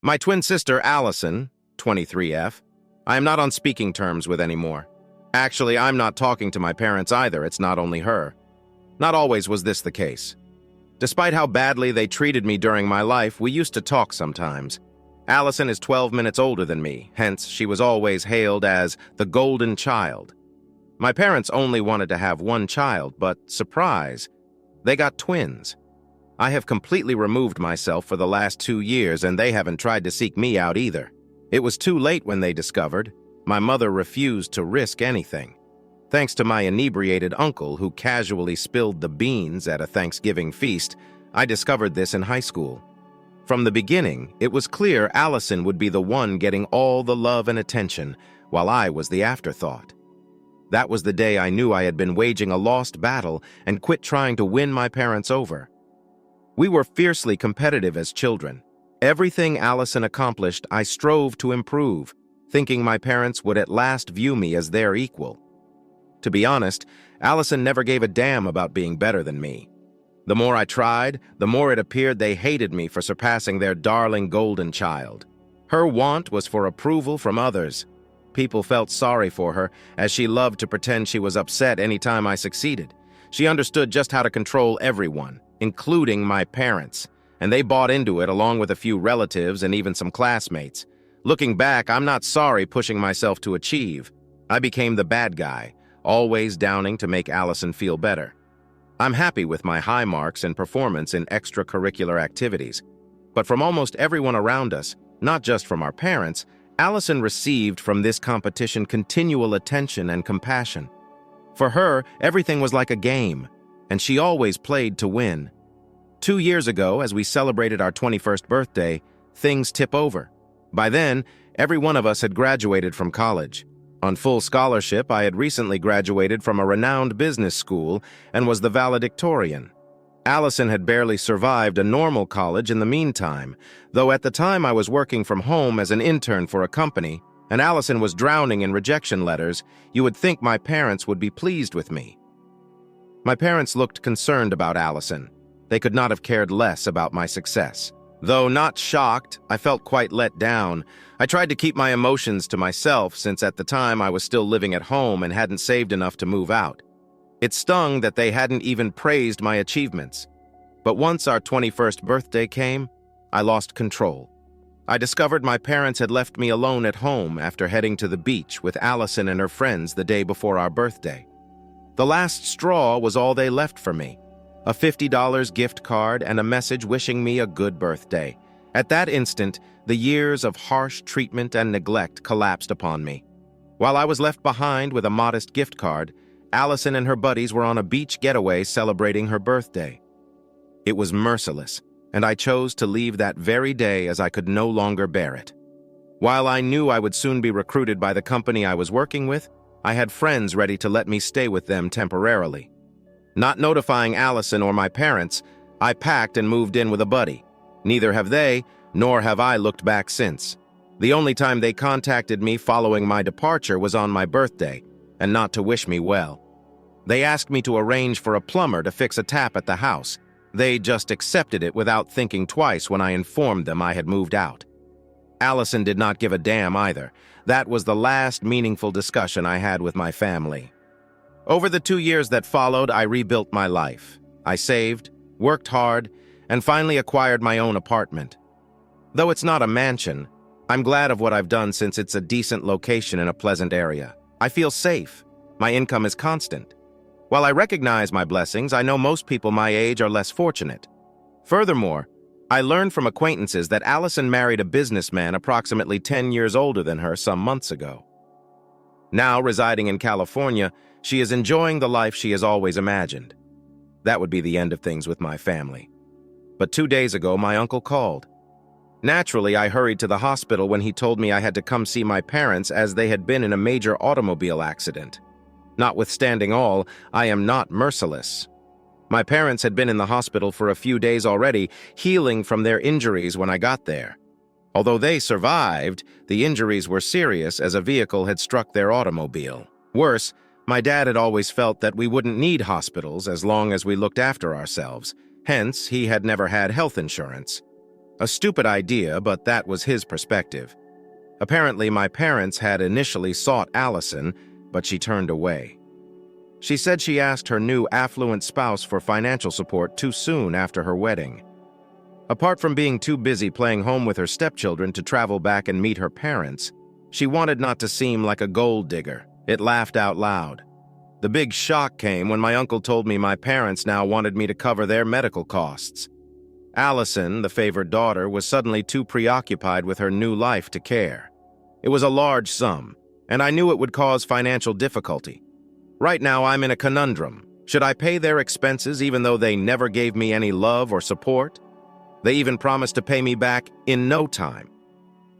My twin sister, Allison, 23F, I am not on speaking terms with anymore. Actually, I'm not talking to my parents either, it's not only her. Not always was this the case. Despite how badly they treated me during my life, we used to talk sometimes. Allison is 12 minutes older than me, hence she was always hailed as the golden child. My parents only wanted to have one child, but surprise, they got twins. I have completely removed myself for the last 2 years, and they haven't tried to seek me out either. It was too late when they discovered. My mother refused to risk anything. Thanks to my inebriated uncle who casually spilled the beans at a Thanksgiving feast, I discovered this in high school. From the beginning, it was clear Allison would be the one getting all the love and attention, while I was the afterthought. That was the day I knew I had been waging a lost battle and quit trying to win my parents over. We were fiercely competitive as children. Everything Allison accomplished, I strove to improve, thinking my parents would at last view me as their equal. To be honest, Allison never gave a damn about being better than me. The more I tried, the more it appeared they hated me for surpassing their darling golden child. Her want was for approval from others. People felt sorry for her, as she loved to pretend she was upset any time I succeeded. She understood just how to control everyone, including my parents, and they bought into it along with a few relatives and even some classmates. Looking back, I'm not sorry pushing myself to achieve. I became the bad guy, always downing to make Allison feel better. I'm happy with my high marks and performance in extracurricular activities, but from almost everyone around us, not just from our parents, Allison received from this competition continual attention and compassion. For her, everything was like a game, and she always played to win. 2 years ago, as we celebrated our 21st birthday, things tip over. By then, every one of us had graduated from college. On full scholarship, I had recently graduated from a renowned business school and was the valedictorian. Allison had barely survived a normal college in the meantime, though at the time I was working from home as an intern for a company, and Allison was drowning in rejection letters. You would think my parents would be pleased with me. My parents looked concerned about Allison. They could not have cared less about my success. Though not shocked, I felt quite let down. I tried to keep my emotions to myself since at the time I was still living at home and hadn't saved enough to move out. It stung that they hadn't even praised my achievements. But once our 21st birthday came, I lost control. I discovered my parents had left me alone at home after heading to the beach with Allison and her friends the day before our birthday. The last straw was all they left for me. A $50 gift card and a message wishing me a good birthday. At that instant, the years of harsh treatment and neglect collapsed upon me. While I was left behind with a modest gift card, Allison and her buddies were on a beach getaway celebrating her birthday. It was merciless, and I chose to leave that very day as I could no longer bear it. While I knew I would soon be recruited by the company I was working with, I had friends ready to let me stay with them temporarily. Not notifying Allison or my parents, I packed and moved in with a buddy. Neither have they, nor have I looked back since. The only time they contacted me following my departure was on my birthday, and not to wish me well. They asked me to arrange for a plumber to fix a tap at the house. They just accepted it without thinking twice when I informed them I had moved out. Allison did not give a damn either. That was the last meaningful discussion I had with my family. Over the 2 years that followed, I rebuilt my life. I saved, worked hard, and finally acquired my own apartment. Though it's not a mansion, I'm glad of what I've done since it's a decent location in a pleasant area. I feel safe. My income is constant. While I recognize my blessings, I know most people my age are less fortunate. Furthermore, I learned from acquaintances that Allison married a businessman approximately 10 years older than her some months ago. Now, residing in California, she is enjoying the life she has always imagined. That would be the end of things with my family. But 2 days ago, my uncle called. Naturally, I hurried to the hospital when he told me I had to come see my parents as they had been in a major automobile accident. Notwithstanding all, I am not merciless. My parents had been in the hospital for a few days already, healing from their injuries when I got there. Although they survived, the injuries were serious as a vehicle had struck their automobile. Worse, my dad had always felt that we wouldn't need hospitals as long as we looked after ourselves. Hence, he had never had health insurance. A stupid idea, but that was his perspective. Apparently, my parents had initially sought Allison, but she turned away. She said she asked her new affluent spouse for financial support too soon after her wedding. Apart from being too busy playing home with her stepchildren to travel back and meet her parents, she wanted not to seem like a gold digger. It laughed out loud. The big shock came when my uncle told me my parents now wanted me to cover their medical costs. Allison, the favored daughter, was suddenly too preoccupied with her new life to care. It was a large sum, and I knew it would cause financial difficulty. Right now, I'm in a conundrum. Should I pay their expenses even though they never gave me any love or support? They even promised to pay me back in no time.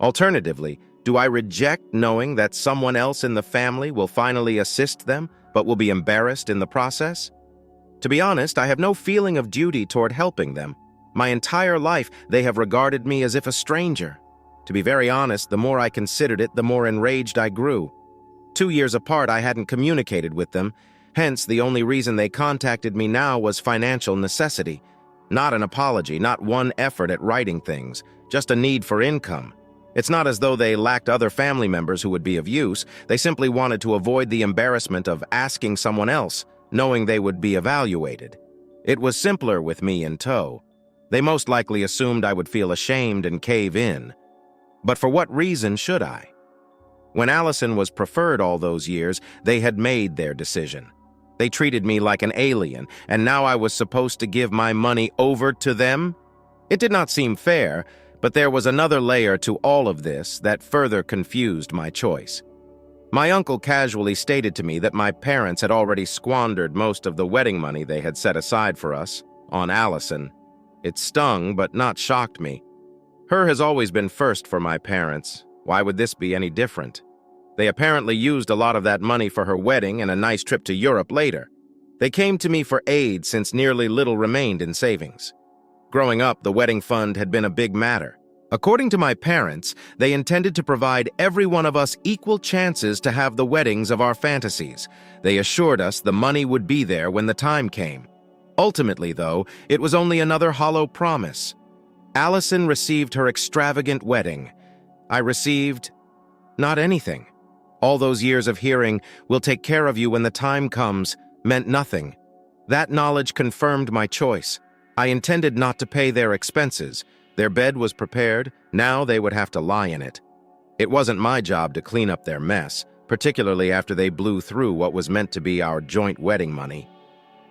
Alternatively, do I reject knowing that someone else in the family will finally assist them, but will be embarrassed in the process? To be honest, I have no feeling of duty toward helping them. My entire life, they have regarded me as if a stranger. To be very honest, the more I considered it, the more enraged I grew. 2 years apart, I hadn't communicated with them. Hence, the only reason they contacted me now was financial necessity. Not an apology, not one effort at righting things, just a need for income. It's not as though they lacked other family members who would be of use. They simply wanted to avoid the embarrassment of asking someone else, knowing they would be evaluated. It was simpler with me in tow. They most likely assumed I would feel ashamed and cave in. But for what reason should I? When Allison was preferred all those years, they had made their decision. They treated me like an alien, and now I was supposed to give my money over to them? It did not seem fair, but there was another layer to all of this that further confused my choice. My uncle casually stated to me that my parents had already squandered most of the wedding money they had set aside for us on Allison. It stung, but not shocked me. Her has always been first for my parents. Why would this be any different? They apparently used a lot of that money for her wedding and a nice trip to Europe later. They came to me for aid since nearly little remained in savings. Growing up, the wedding fund had been a big matter. According to my parents, they intended to provide every one of us equal chances to have the weddings of our fantasies. They assured us the money would be there when the time came. Ultimately, though, it was only another hollow promise. Allison received her extravagant wedding. I received not anything. All those years of hearing, "We'll take care of you when the time comes," meant nothing. That knowledge confirmed my choice. I intended not to pay their expenses. Their bed was prepared, now they would have to lie in it. It wasn't my job to clean up their mess, particularly after they blew through what was meant to be our joint wedding money.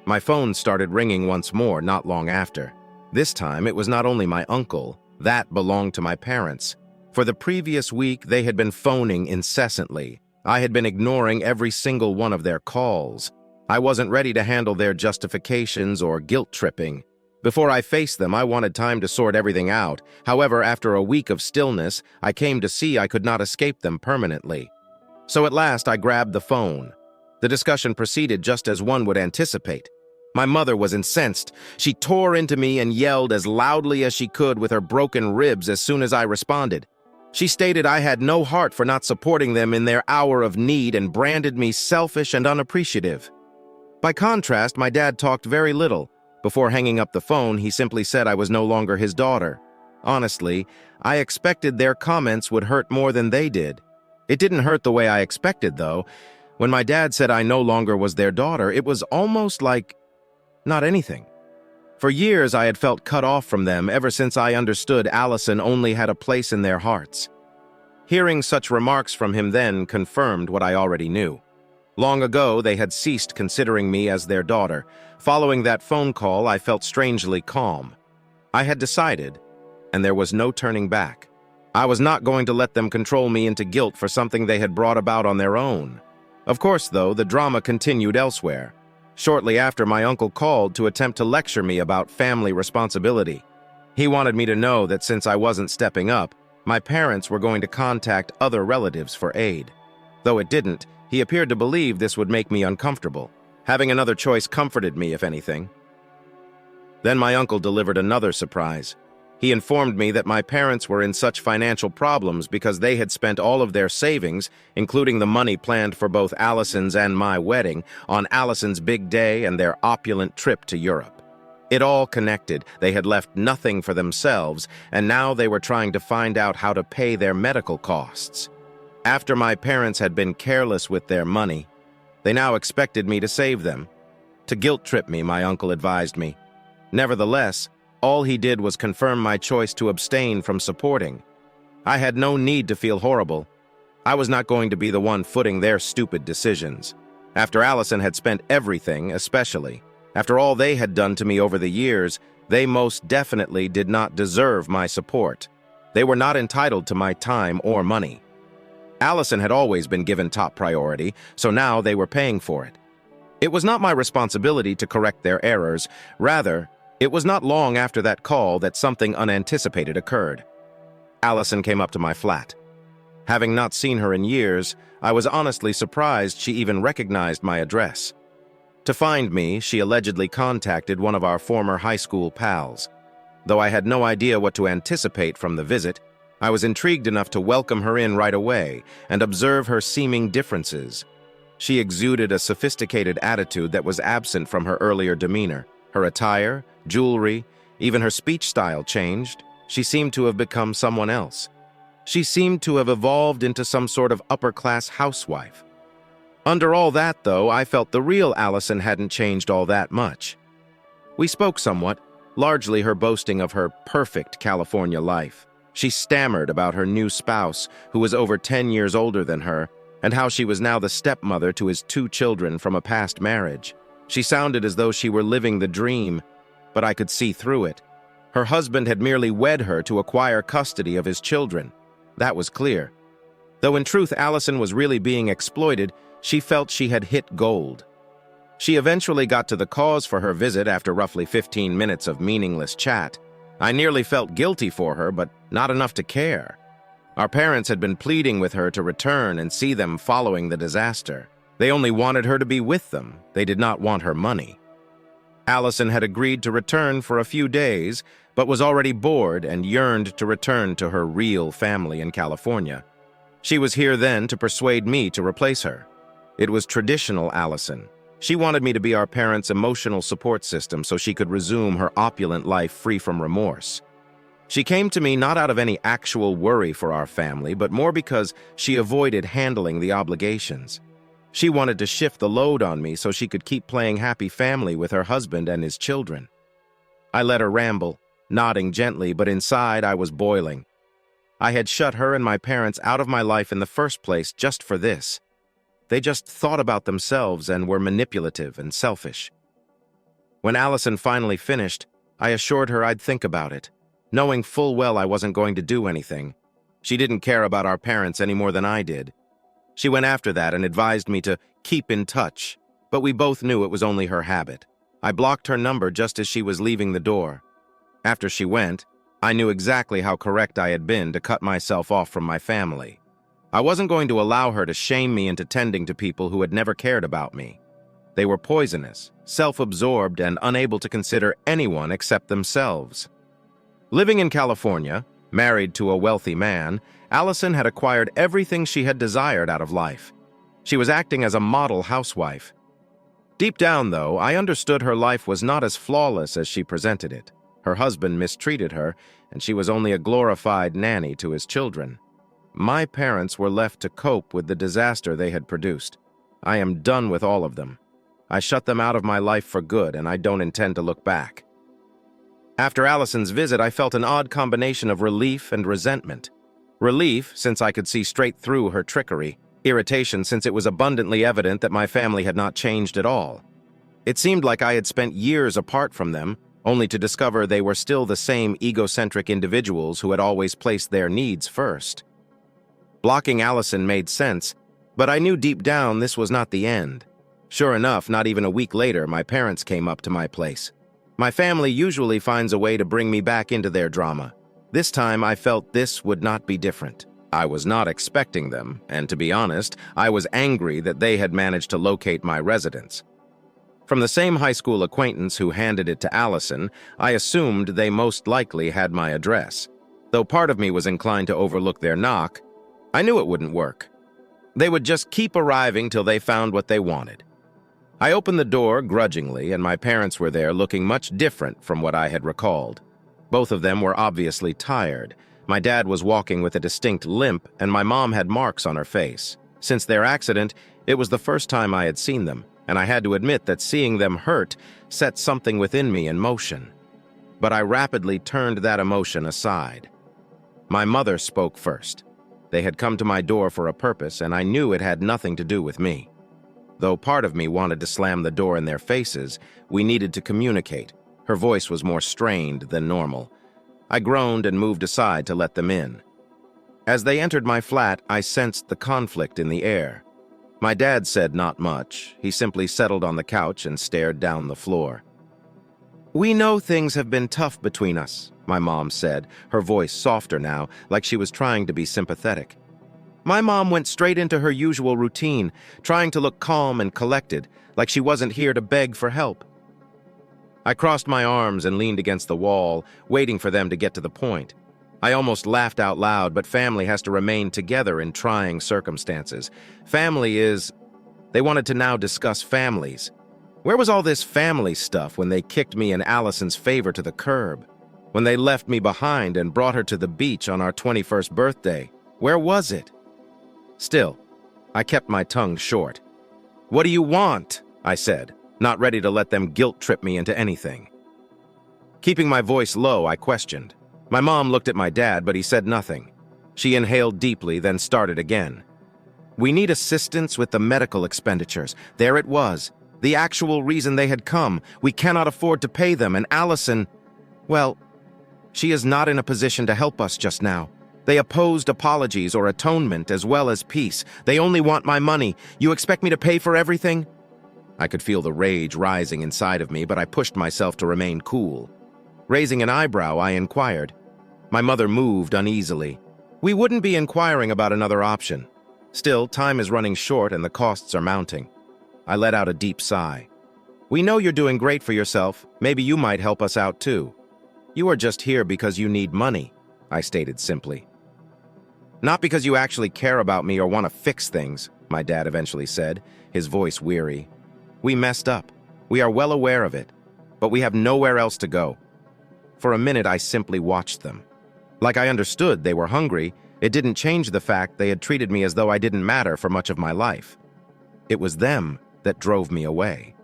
My phone started ringing once more not long after. This time, it was not only my uncle. That belonged to my parents. For the previous week, they had been phoning incessantly. I had been ignoring every single one of their calls. I wasn't ready to handle their justifications or guilt-tripping. Before I faced them, I wanted time to sort everything out. However, after a week of stillness, I came to see I could not escape them permanently. So at last, I grabbed the phone. The discussion proceeded just as one would anticipate. My mother was incensed. She tore into me and yelled as loudly as she could with her broken ribs as soon as I responded. She stated I had no heart for not supporting them in their hour of need and branded me selfish and unappreciative. By contrast, my dad talked very little. Before hanging up the phone, he simply said I was no longer his daughter. Honestly, I expected their comments would hurt more than they did. It didn't hurt the way I expected, though. When my dad said I no longer was their daughter, it was almost like not anything. For years, I had felt cut off from them ever since I understood Allison only had a place in their hearts. Hearing such remarks from him then confirmed what I already knew. Long ago, they had ceased considering me as their daughter. Following that phone call, I felt strangely calm. I had decided, and there was no turning back. I was not going to let them control me into guilt for something they had brought about on their own. Of course, though, the drama continued elsewhere. Shortly after, my uncle called to attempt to lecture me about family responsibility. He wanted me to know that since I wasn't stepping up, my parents were going to contact other relatives for aid. Though it didn't, he appeared to believe this would make me uncomfortable. Having another choice comforted me, if anything. Then my uncle delivered another surprise. He informed me that my parents were in such financial problems because they had spent all of their savings, including the money planned for both Allison's and my wedding, on Allison's big day and their opulent trip to Europe. It all connected. They had left nothing for themselves, and now they were trying to find out how to pay their medical costs. After my parents had been careless with their money, they now expected me to save them. To guilt-trip me, my uncle advised me. Nevertheless, all he did was confirm my choice to abstain from supporting. I had no need to feel horrible. I was not going to be the one footing their stupid decisions. After Allison had spent everything, especially, after all they had done to me over the years, they most definitely did not deserve my support. They were not entitled to my time or money. Allison had always been given top priority, so now they were paying for it. It was not my responsibility to correct their errors. Rather, it was not long after that call that something unanticipated occurred. Allison came up to my flat. Having not seen her in years, I was honestly surprised she even recognized my address. To find me, she allegedly contacted one of our former high school pals. Though I had no idea what to anticipate from the visit, I was intrigued enough to welcome her in right away and observe her seeming differences. She exuded a sophisticated attitude that was absent from her earlier demeanor. Her attire, jewelry, even her speech style changed. She seemed to have become someone else. She seemed to have evolved into some sort of upper-class housewife. Under all that, though, I felt the real Allison hadn't changed all that much. We spoke somewhat, largely her boasting of her perfect California life. She stammered about her new spouse, who was over 10 years older than her, and how she was now the stepmother to his 2 children from a past marriage. She sounded as though she were living the dream, but I could see through it. Her husband had merely wed her to acquire custody of his children. That was clear. Though in truth Allison was really being exploited, she felt she had hit gold. She eventually got to the cause for her visit after roughly 15 minutes of meaningless chat. I nearly felt guilty for her, but not enough to care. Our parents had been pleading with her to return and see them following the disaster. They only wanted her to be with them. They did not want her money. Allison had agreed to return for a few days, but was already bored and yearned to return to her real family in California. She was here then to persuade me to replace her. It was traditional Allison. She wanted me to be our parents' emotional support system so she could resume her opulent life free from remorse. She came to me not out of any actual worry for our family, but more because she avoided handling the obligations. She wanted to shift the load on me so she could keep playing happy family with her husband and his children. I let her ramble, nodding gently, but inside I was boiling. I had shut her and my parents out of my life in the first place just for this. They just thought about themselves and were manipulative and selfish. When Allison finally finished, I assured her I'd think about it, knowing full well I wasn't going to do anything. She didn't care about our parents any more than I did. She went after that and advised me to keep in touch, but we both knew it was only her habit. I blocked her number just as she was leaving the door. After she went, I knew exactly how correct I had been to cut myself off from my family. I wasn't going to allow her to shame me into tending to people who had never cared about me. They were poisonous, self-absorbed, and unable to consider anyone except themselves. Living in California, married to a wealthy man, Allison had acquired everything she had desired out of life. She was acting as a model housewife. Deep down, though, I understood her life was not as flawless as she presented it. Her husband mistreated her, and she was only a glorified nanny to his children. My parents were left to cope with the disaster they had produced. I am done with all of them. I shut them out of my life for good, and I don't intend to look back. After Allison's visit, I felt an odd combination of relief and resentment. Relief, since I could see straight through her trickery. Irritation, since it was abundantly evident that my family had not changed at all. It seemed like I had spent years apart from them, only to discover they were still the same egocentric individuals who had always placed their needs first. Blocking Allison made sense, but I knew deep down this was not the end. Sure enough, not even a week later, my parents came up to my place. My family usually finds a way to bring me back into their drama. This time, I felt this would not be different. I was not expecting them, and to be honest, I was angry that they had managed to locate my residence. From the same high school acquaintance who handed it to Allison, I assumed they most likely had my address. Though part of me was inclined to overlook their knock, I knew it wouldn't work. They would just keep arriving till they found what they wanted. I opened the door grudgingly, and my parents were there looking much different from what I had recalled. Both of them were obviously tired. My dad was walking with a distinct limp, and my mom had marks on her face. Since their accident, it was the first time I had seen them, and I had to admit that seeing them hurt set something within me in motion. But I rapidly turned that emotion aside. My mother spoke first. They had come to my door for a purpose, and I knew it had nothing to do with me. Though part of me wanted to slam the door in their faces, we needed to communicate. Her voice was more strained than normal. I groaned and moved aside to let them in. As they entered my flat, I sensed the conflict in the air. My dad said not much. He simply settled on the couch and stared down the floor. "We know things have been tough between us," my mom said, her voice softer now, like she was trying to be sympathetic. My mom went straight into her usual routine, trying to look calm and collected, like she wasn't here to beg for help. I crossed my arms and leaned against the wall, waiting for them to get to the point. I almost laughed out loud, but family has to remain together in trying circumstances. Family is... They wanted to now discuss families. Where was all this family stuff when they kicked me in Allison's favor to the curb? When they left me behind and brought her to the beach on our 21st birthday? Where was it? Still, I kept my tongue short. "What do you want?" I said, not ready to let them guilt-trip me into anything. Keeping my voice low, I questioned. My mom looked at my dad, but he said nothing. She inhaled deeply, then started again. "We need assistance with the medical expenditures." There it was. The actual reason they had come. We cannot afford to pay them, and Allison, well, she is not in a position to help us just now. They opposed apologies or atonement as well as peace. They only want my money. You expect me to pay for everything? I could feel the rage rising inside of me, but I pushed myself to remain cool. Raising an eyebrow, I inquired. My mother moved uneasily. "We wouldn't be inquiring about another option. Still, time is running short and the costs are mounting." I let out a deep sigh. "We know you're doing great for yourself. Maybe you might help us out too. You are just here because you need money," I stated simply. "Not because you actually care about me or want to fix things," my dad eventually said, his voice weary. "We messed up. We are well aware of it, but we have nowhere else to go." For a minute, I simply watched them. Like I understood they were hungry, it didn't change the fact they had treated me as though I didn't matter for much of my life. It was them that drove me away.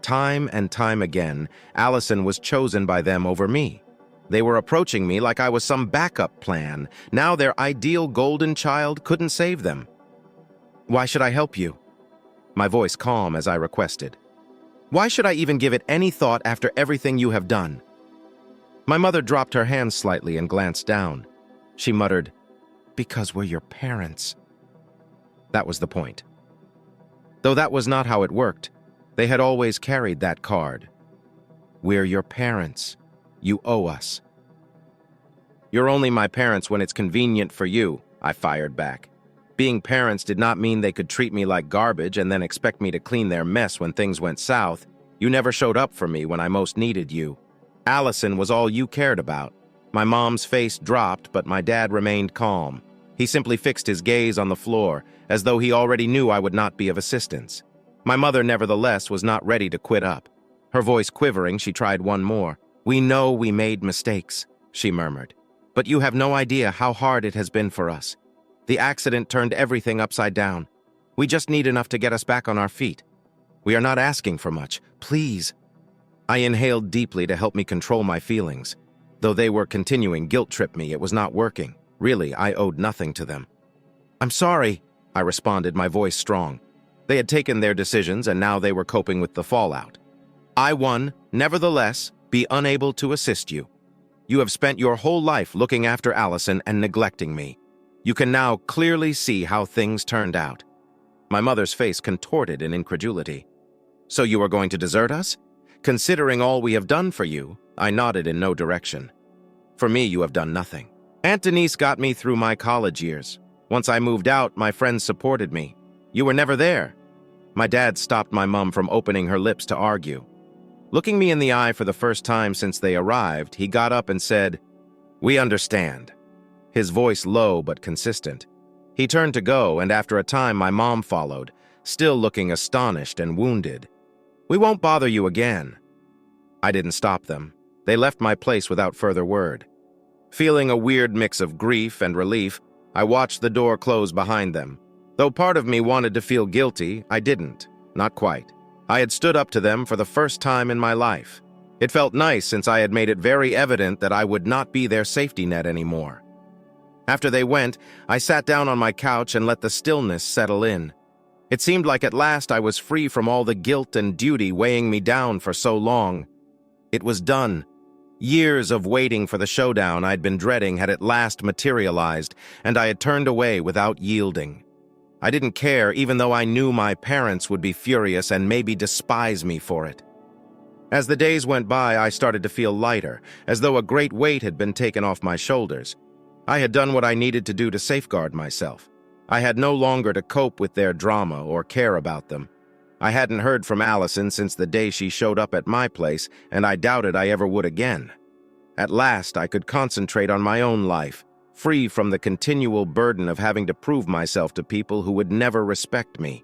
Time and time again, Allison was chosen by them over me. They were approaching me like I was some backup plan. Now their ideal golden child couldn't save them. "Why should I help you?" My voice calm as I requested. "Why should I even give it any thought after everything you have done?" My mother dropped her hands slightly and glanced down. She muttered, "Because we're your parents." That was the point. Though that was not how it worked, they had always carried that card. "We're your parents. You owe us." "You're only my parents when it's convenient for you," I fired back. Being parents did not mean they could treat me like garbage and then expect me to clean their mess when things went south. You never showed up for me when I most needed you. Allison was all you cared about. My mom's face dropped, but my dad remained calm. He simply fixed his gaze on the floor, as though he already knew I would not be of assistance. My mother, nevertheless, was not ready to quit up. Her voice quivering, she tried one more. "We know we made mistakes," she murmured. "But you have no idea how hard it has been for us. The accident turned everything upside down. We just need enough to get us back on our feet. We are not asking for much. Please." I inhaled deeply to help me control my feelings. Though they were continuing guilt-trip me, it was not working. Really, I owed nothing to them. "I'm sorry," I responded, my voice strong. They had taken their decisions, and now they were coping with the fallout. "I won, nevertheless, be unable to assist you. You have spent your whole life looking after Allison and neglecting me. You can now clearly see how things turned out." My mother's face contorted in incredulity. "So you are going to desert us? Considering all we have done for you," I nodded in no direction. "For me, you have done nothing. Aunt Denise got me through my college years. Once I moved out, my friends supported me. You were never there." My dad stopped my mom from opening her lips to argue. Looking me in the eye for the first time since they arrived, he got up and said, "We understand." His voice low but consistent. He turned to go, and after a time my mom followed. still looking astonished and wounded. "We won't bother you again." I didn't stop them. They left my place without further word. Feeling a weird mix of grief and relief, I watched the door close behind them. Though part of me wanted to feel guilty, I didn't. Not quite. I had stood up to them for the first time in my life. It felt nice since I had made it very evident that I would not be their safety net anymore. After they went, I sat down on my couch and let the stillness settle in. It seemed like at last I was free from all the guilt and duty weighing me down for so long. It was done. Years of waiting for the showdown I'd been dreading had at last materialized, and I had turned away without yielding. I didn't care, even though I knew my parents would be furious and maybe despise me for it. As the days went by, I started to feel lighter, as though a great weight had been taken off my shoulders. I had done what I needed to do to safeguard myself. I had no longer to cope with their drama or care about them. I hadn't heard from Allison since the day she showed up at my place, and I doubted I ever would again. At last, I could concentrate on my own life, free from the continual burden of having to prove myself to people who would never respect me.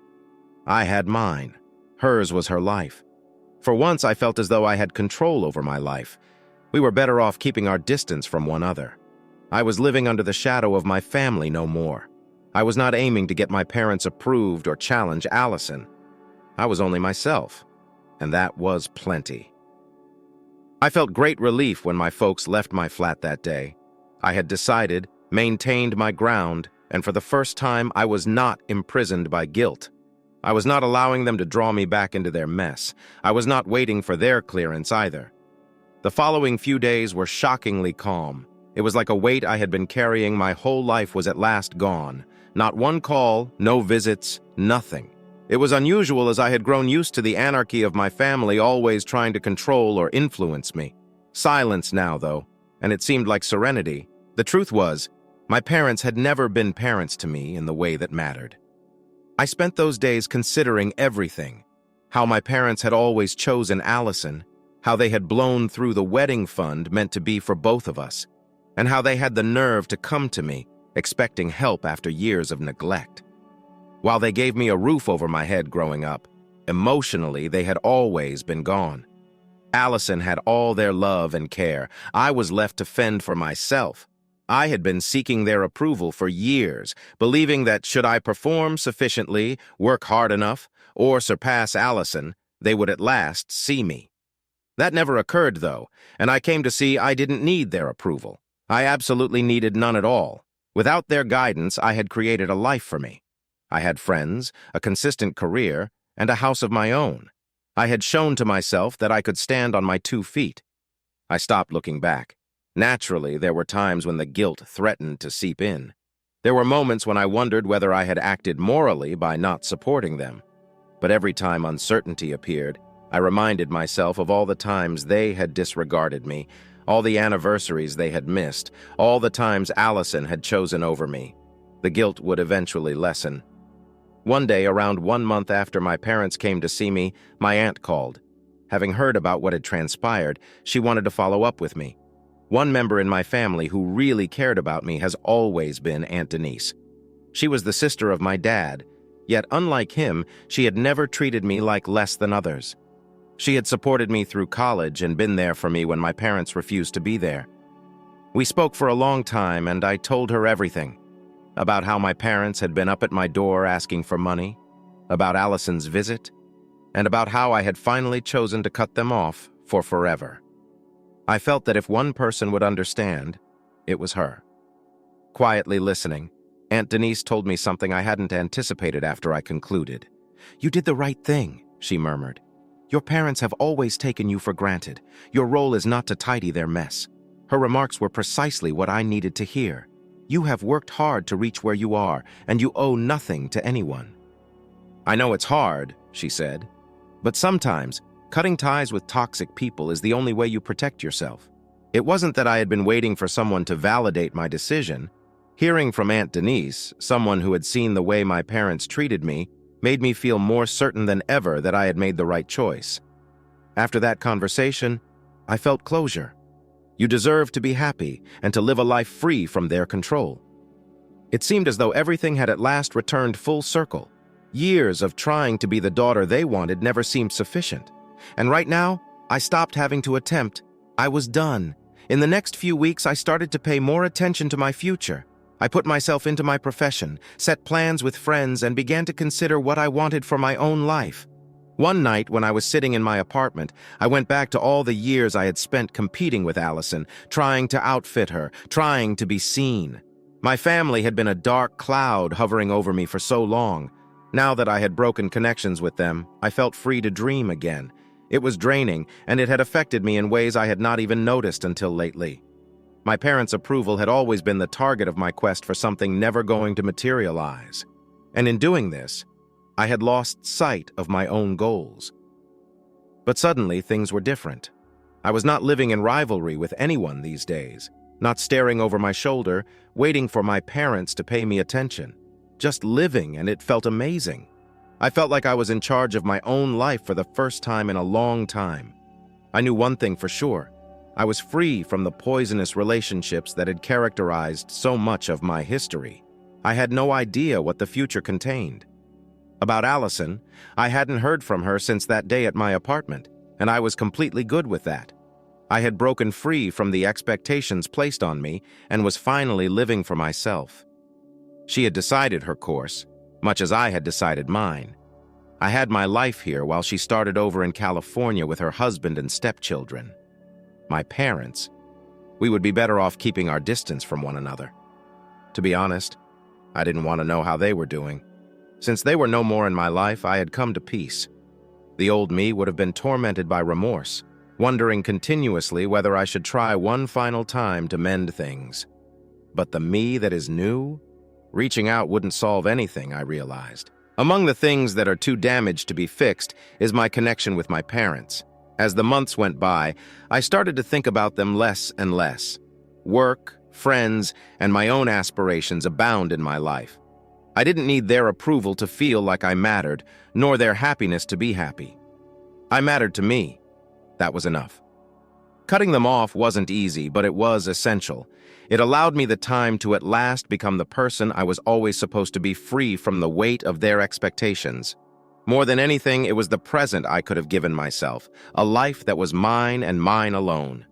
I had mine. Hers was her life. For once, I felt as though I had control over my life. We were better off keeping our distance from one another. I was living under the shadow of my family no more. I was not aiming to get my parents approved or challenge Allison. I was only myself, and that was plenty. I felt great relief when my folks left my flat that day. I had decided, maintained my ground, and for the first time I was not imprisoned by guilt. I was not allowing them to draw me back into their mess. I was not waiting for their clearance either. The following few days were shockingly calm. It was like a weight I had been carrying my whole life was at last gone. Not one call, no visits, nothing. It was unusual as I had grown used to the anarchy of my family always trying to control or influence me. Silence now, though, and it seemed like serenity. The truth was, my parents had never been parents to me in the way that mattered. I spent those days considering everything. How my parents had always chosen Allison, how they had blown through the wedding fund meant to be for both of us, and how they had the nerve to come to me, expecting help after years of neglect. While they gave me a roof over my head growing up, emotionally they had always been gone. Allison had all their love and care. I was left to fend for myself. I had been seeking their approval for years, believing that should I perform sufficiently, work hard enough, or surpass Allison, they would at last see me. That never occurred, though, and I came to see I didn't need their approval. I absolutely needed none at all. Without their guidance, I had created a life for me. I had friends, a consistent career, and a house of my own. I had shown to myself that I could stand on my 2 feet. I stopped looking back. Naturally, there were times when the guilt threatened to seep in. There were moments when I wondered whether I had acted morally by not supporting them. But every time uncertainty appeared, I reminded myself of all the times they had disregarded me, all the anniversaries they had missed, all the times Allison had chosen over me. The guilt would eventually lessen. One day, around 1 month after my parents came to see me, my aunt called. Having heard about what had transpired, she wanted to follow up with me. One member in my family who really cared about me has always been Aunt Denise. She was the sister of my dad, yet unlike him, she had never treated me like less than others. She had supported me through college and been there for me when my parents refused to be there. We spoke for a long time, and I told her everything. About how my parents had been up at my door asking for money, about Allison's visit, and about how I had finally chosen to cut them off for forever. I felt that if one person would understand, it was her. Quietly listening, Aunt Denise told me something I hadn't anticipated after I concluded. "You did the right thing," she murmured. "Your parents have always taken you for granted. Your role is not to tidy their mess." Her remarks were precisely what I needed to hear. You have worked hard to reach where you are, and you owe nothing to anyone. "I know it's hard," she said, "but sometimes cutting ties with toxic people is the only way you protect yourself." It wasn't that I had been waiting for someone to validate my decision. Hearing from Aunt Denise, someone who had seen the way my parents treated me, made me feel more certain than ever that I had made the right choice. After that conversation, I felt closure. You deserve to be happy and to live a life free from their control. It seemed as though everything had at last returned full circle. Years of trying to be the daughter they wanted never seemed sufficient. And right now, I stopped having to attempt. I was done. In the next few weeks, I started to pay more attention to my future. I put myself into my profession, set plans with friends, and began to consider what I wanted for my own life. One night, when I was sitting in my apartment, I went back to all the years I had spent competing with Allison, trying to outfit her, trying to be seen. My family had been a dark cloud hovering over me for so long. Now that I had broken connections with them, I felt free to dream again. It was draining, and it had affected me in ways I had not even noticed until lately. My parents' approval had always been the target of my quest for something never going to materialize. And in doing this, I had lost sight of my own goals. But suddenly, things were different. I was not living in rivalry with anyone these days, not staring over my shoulder, waiting for my parents to pay me attention. Just living, and it felt amazing. I felt like I was in charge of my own life for the first time in a long time. I knew one thing for sure. I was free from the poisonous relationships that had characterized so much of my history. I had no idea what the future contained. About Allison, I hadn't heard from her since that day at my apartment, and I was completely good with that. I had broken free from the expectations placed on me and was finally living for myself. She had decided her course, much as I had decided mine. I had my life here while she started over in California with her husband and stepchildren. My parents, we would be better off keeping our distance from one another. To be honest, I didn't want to know how they were doing. Since they were no more in my life, I had come to peace. The old me would have been tormented by remorse, wondering continuously whether I should try one final time to mend things. But the me that is new, reaching out wouldn't solve anything, I realized. Among the things that are too damaged to be fixed is my connection with my parents. As the months went by, I started to think about them less and less. Work, friends, and my own aspirations abound in my life. I didn't need their approval to feel like I mattered, nor their happiness to be happy. I mattered to me. That was enough. Cutting them off wasn't easy, but it was essential. It allowed me the time to at last become the person I was always supposed to be, free from the weight of their expectations. More than anything, it was the present I could have given myself, a life that was mine and mine alone.